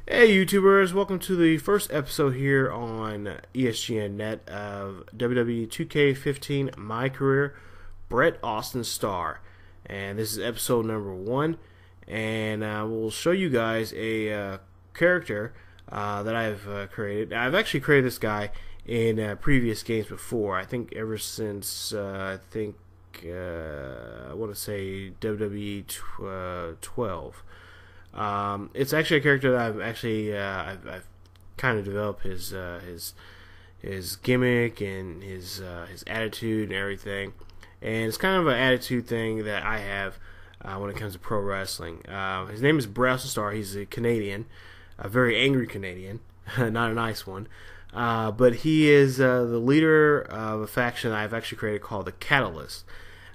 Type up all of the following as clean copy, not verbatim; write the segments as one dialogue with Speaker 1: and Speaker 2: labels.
Speaker 1: Hey YouTubers, welcome to the first episode here on ESGNet of WWE 2k15 MyCareer, Brett Austin Starr. And this is episode number 1, and we'll show you guys a character that I've created. I've actually created this guy in previous games before. I think ever since, I want to say WWE 12. It's actually a character that I've kind of developed his gimmick and his attitude and everything, and it's kind of an attitude thing that I have when it comes to pro wrestling. His name is Brett Austin Starr. He's a Canadian, a very angry Canadian, not a nice one, but he is the leader of a faction I've actually created called the Catalyst.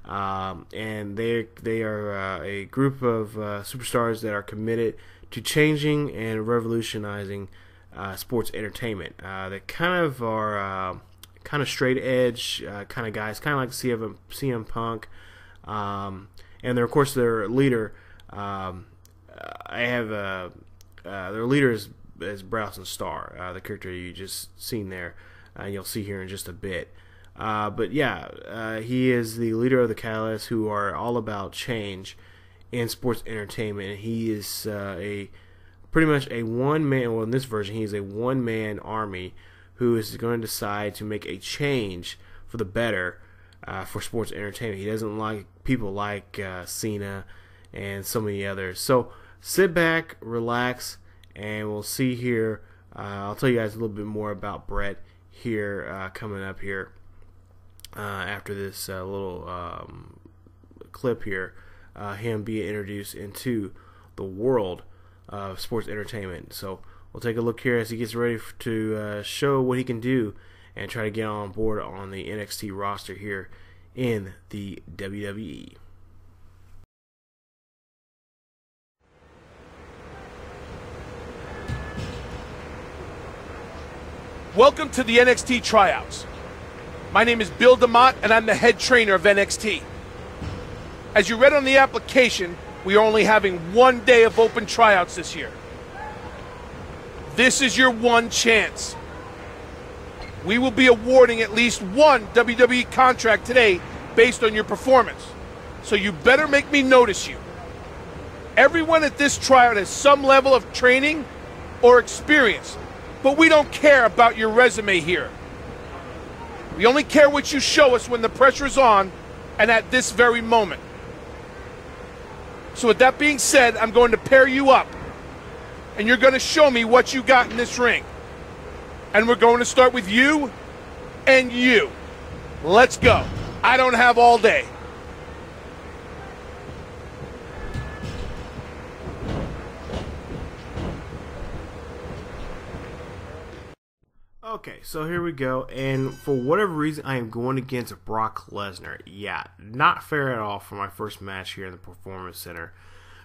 Speaker 1: And they are a group of superstars that are committed to changing and revolutionizing sports entertainment. They kind of are kind of straight edge kind of guys, kind of like CM Punk, and they're, of course, their leader. Their leader is Browson Starr, the character you just seen there, and you'll see here in just a bit. But yeah, he is the leader of the Catalyst, who are all about change in sports entertainment. He is pretty much a one-man, well, in this version, he is a one-man army who is going to decide to make a change for the better for sports entertainment. He doesn't like people like Cena and so many others. So sit back, relax, and we'll see here. I'll tell you guys a little bit more about Brett here coming up here. After this little clip here, him being introduced into the world of sports entertainment. So we'll take a look here as he gets ready to show what he can do and try to get on board on the NXT roster here in the WWE.
Speaker 2: Welcome to the NXT tryouts. My name is Bill DeMott, and I'm the head trainer of NXT. As you read on the application, we are only having 1 day of open tryouts this year. This is your one chance. We will be awarding at least one WWE contract today based on your performance, so you better make me notice you. Everyone at this tryout has some level of training or experience, but we don't care about your resume here. We only care what you show us when the pressure is on and at this very moment. So with that being said, I'm going to pair you up, and you're going to show me what you got in this ring. And we're going to start with you and you. Let's go. I don't have all day.
Speaker 1: Okay, so here we go, and for whatever reason, I am going against Brock Lesnar. Yeah, not fair at all for my first match here in the Performance Center.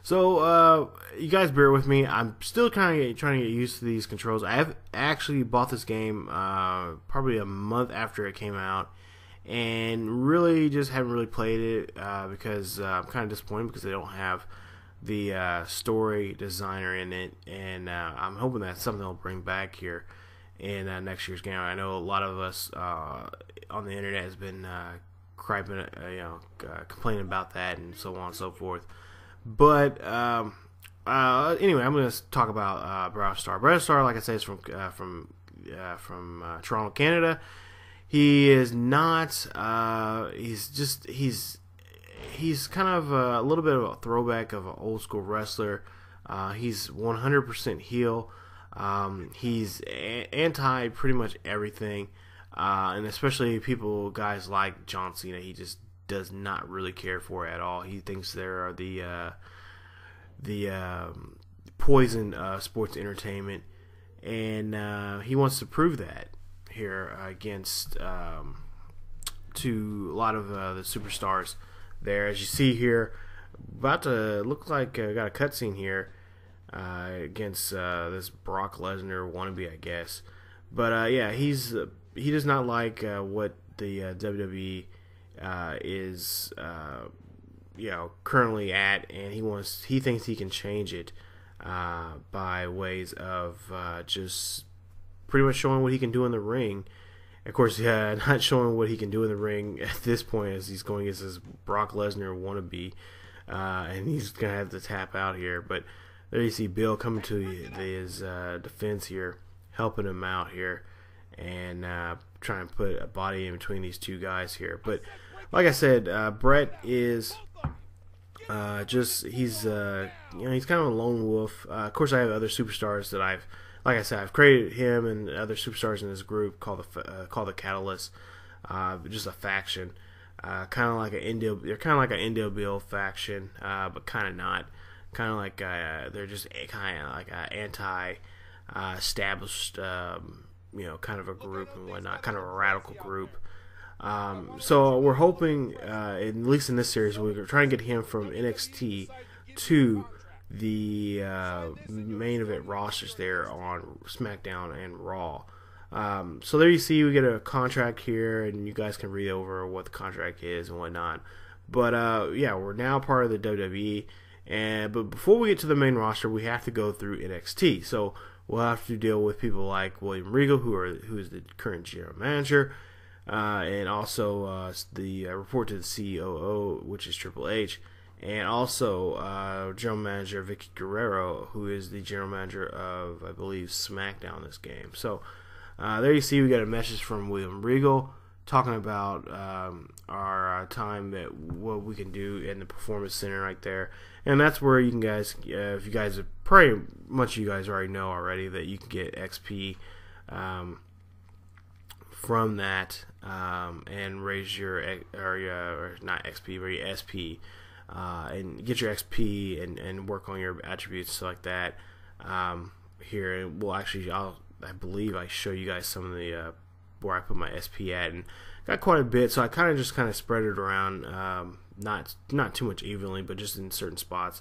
Speaker 1: So, you guys bear with me. I'm still kind of trying to get used to these controls. I have actually bought this game probably a month after it came out, and really just haven't really played it because I'm kind of disappointed because they don't have the story designer in it, and I'm hoping that's something they'll bring back here in next year's game. I know a lot of us on the internet has been complaining about that and so on and so forth. But anyway, I'm going to talk about Brett Starr. Brett Starr, like I said, is from Toronto, Canada. He is not. He's kind of a little bit of a throwback of an old school wrestler. He's 100% heel. He's anti pretty much everything, and especially guys like John Cena. He just does not really care for at all. He thinks there are the poison of sports entertainment, and he wants to prove that here against to a lot of the superstars there. As you see here, about to look like got a cutscene here. Against this Brock Lesnar wannabe, I guess. But yeah, he does not like what the WWE is currently at, and he thinks he can change it by ways of just pretty much showing what he can do in the ring. Of course, not showing what he can do in the ring at this point, as he's going against his Brock Lesnar wannabe, and he's going to have to tap out here. But there you see Bill coming to his defense here, helping him out here, and trying to put a body in between these two guys here. But like I said, Brett is he's kind of a lone wolf. Of course, I have other superstars that like I said, I've created him and other superstars in this group called the Catalyst, just a faction, kind of like an Indio. They're kind of like an Indio Bill faction, but kind of not. Kind of like they're just kind of like an anti-established, kind of a group and whatnot, kind of a radical group. So we're hoping, at least in this series, we're trying to get him from NXT to the main event rosters there on SmackDown and Raw. So there you see we get a contract here, and you guys can read over what the contract is and whatnot. But yeah, we're now part of the WWE, but before we get to the main roster, we have to go through NXT. So we'll have to deal with people like William Regal, who is the current general manager, and also the report to the COO, which is Triple H. And also general manager Vicky Guerrero, who is the general manager of, I believe, SmackDown this game. So there you see we got a message from William Regal talking about our time, that what we can do in the Performance Center right there. And that's where you can guys, if you guys are pretty much, you guys already know already that you can get XP from that and raise your, or not XP, but your SP. And get your XP and work on your attributes, stuff like that. Here, and we'll actually, I believe I show you guys some of the where I put my SP at, and got quite a bit. So I kind of spread it around, not too much evenly, but just in certain spots.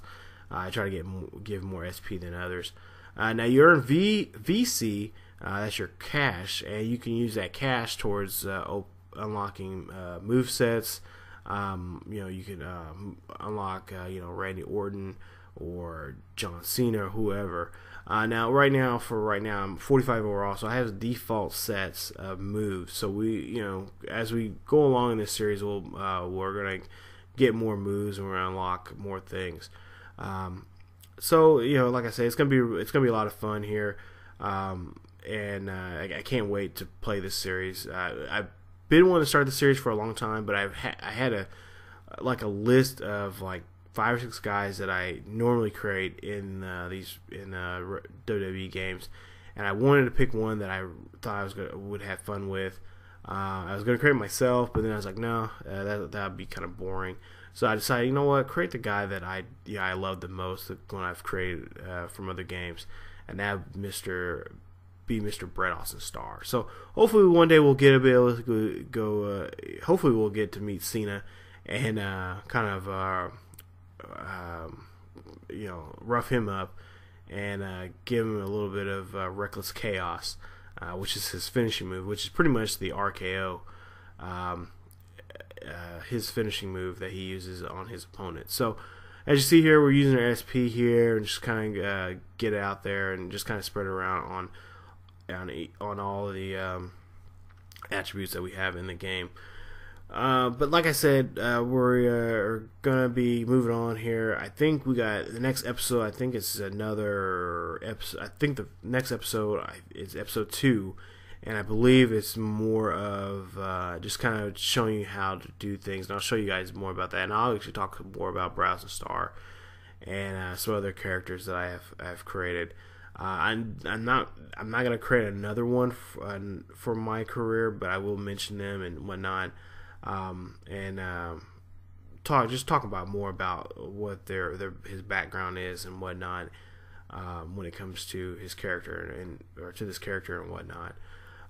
Speaker 1: I try to give more SP than others. Now you earn VC, that's your cash, and you can use that cash towards unlocking move sets. You can unlock, Randy Orton or John Cena or whoever. Now, right now, I'm 45 overall, so I have default sets of moves. So we, as we go along in this series, we're gonna get more moves and we're gonna unlock more things. So like I say, it's gonna be a lot of fun here, and I can't wait to play this series. I've been wanting to start the series for a long time, but I had a list of like 5 or 6 guys that I normally create in WWE games, and I wanted to pick one that I thought would have fun with. I was gonna create myself, but then I was like, no, that would be kind of boring. So I decided, you know what, create the guy that I love the most, the one I've created from other games, and that Mr. Brett Austin Starr. So hopefully one day we'll get hopefully we'll get to meet Cena and kind of rough him up and give him a little bit of reckless chaos, which is his finishing move, which is pretty much the RKO, his finishing move that he uses on his opponent. So as you see here, we're using our SP here and just kind of get it out there and just kind of spread it around on all of the attributes that we have in the game. But like I said, we're gonna be moving on here. I think we got the next episode. I think it's another episode. I think the next episode is episode 2, and I believe it's more of just kind of showing you how to do things. And I'll show you guys more about that. And I'll actually talk more about Austin Starr and some other characters that I've created. I'm not gonna create another one for my career, but I will mention them and whatnot, and talk about more about what his background is and whatnot, when it comes to his character or to this character and whatnot.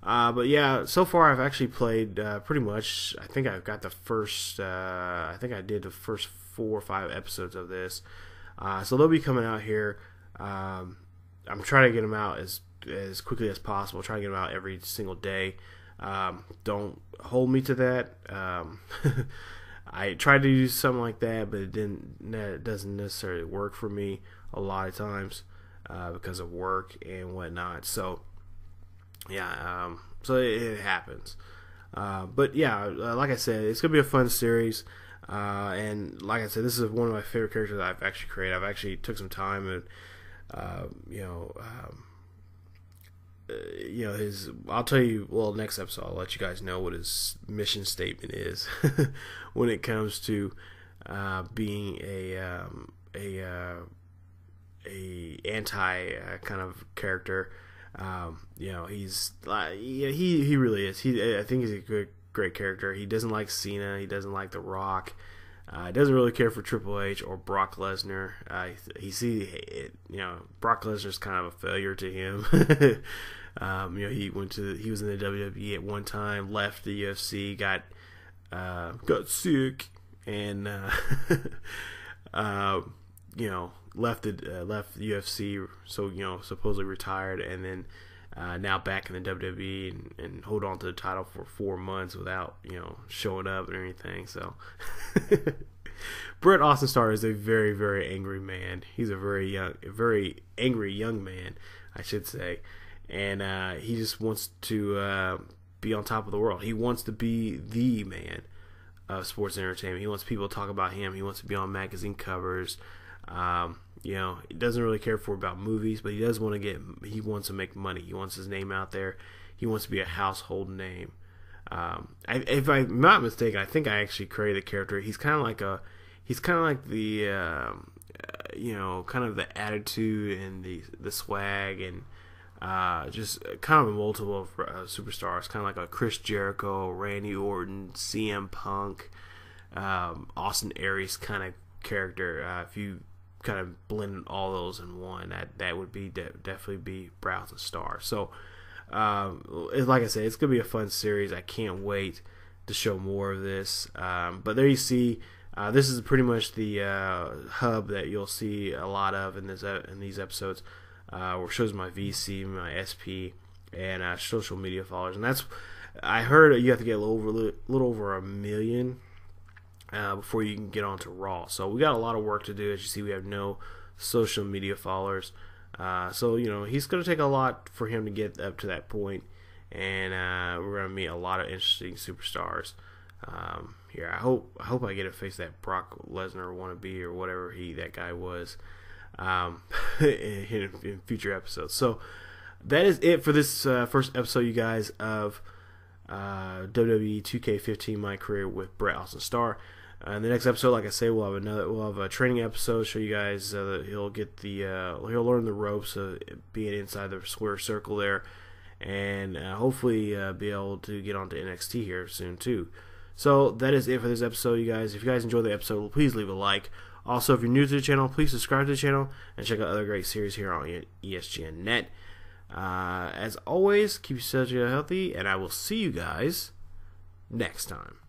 Speaker 1: But yeah, so far I've actually played pretty much. I think I've got the first. I think I did the first 4 or 5 episodes of this. So they'll be coming out here. I'm trying to get them out as quickly as possible. Try to get them out every single day. Don't hold me to that. I tried to do something like that, but it doesn't necessarily work for me a lot of times. because of work and whatnot. So yeah, so it happens. But yeah, like I said, it's gonna be a fun series. And like I said, this is one of my favorite characters that I've actually created. I've actually took some time and his. I'll tell you. Well, next episode, I'll let you guys know what his mission statement is when it comes to being a anti kind of character. He's he really is. I think he's a great character. He doesn't like Cena. He doesn't like The Rock. Doesn't really care for Triple H or Brock Lesnar. Brock Lesnar's kind of a failure to him. He was in the WWE at one time, left the UFC, got sick, and left the UFC, so supposedly retired, and then now back in the WWE and hold on to the title for 4 months without showing up and anything. So Austin Starr is a very, very angry man. He's a very angry young man, I should say, and he just wants to be on top of the world. He wants to be the man of sports entertainment. He wants people to talk about him. He wants to be on magazine covers. He doesn't really care about movies, but he wants to make money. He wants his name out there. He wants to be a household name. If I'm not mistaken, I think I actually created the character. He's kind of like the kind of the attitude and the swag and just kind of a multiple of superstars, kind of like a Chris Jericho, Randy Orton, CM Punk, Austin Aries kind of character. If you kind of blend all those in one, that would be definitely be Austin Starr. So like I said, it's gonna be a fun series. I can't wait to show more of this. But there you see, this is pretty much the hub that you'll see a lot of in these episodes, where it shows my VC, my SP, and social media followers. And that's, I heard you have to get a little over 1 million before you can get onto Raw. So we got a lot of work to do. As you see, we have no social media followers. So he's going to take a lot for him to get up to that point, and we're going to meet a lot of interesting superstars here. I hope I get to face that Brock Lesnar wannabe or whatever that guy was in future episodes. So that is it for this first episode, you guys, of WWE 2k15 MyCareer with Austin Starr. In the next episode, like I say, we'll have a training episode. Show you guys that he'll learn the ropes of being inside the square circle there, and hopefully be able to get onto NXT here soon too. So that is it for this episode, you guys. If you guys enjoyed the episode, please leave a like. Also, if you're new to the channel, please subscribe to the channel and check out other great series here on ESGNet. As always, keep yourselves healthy, and I will see you guys next time.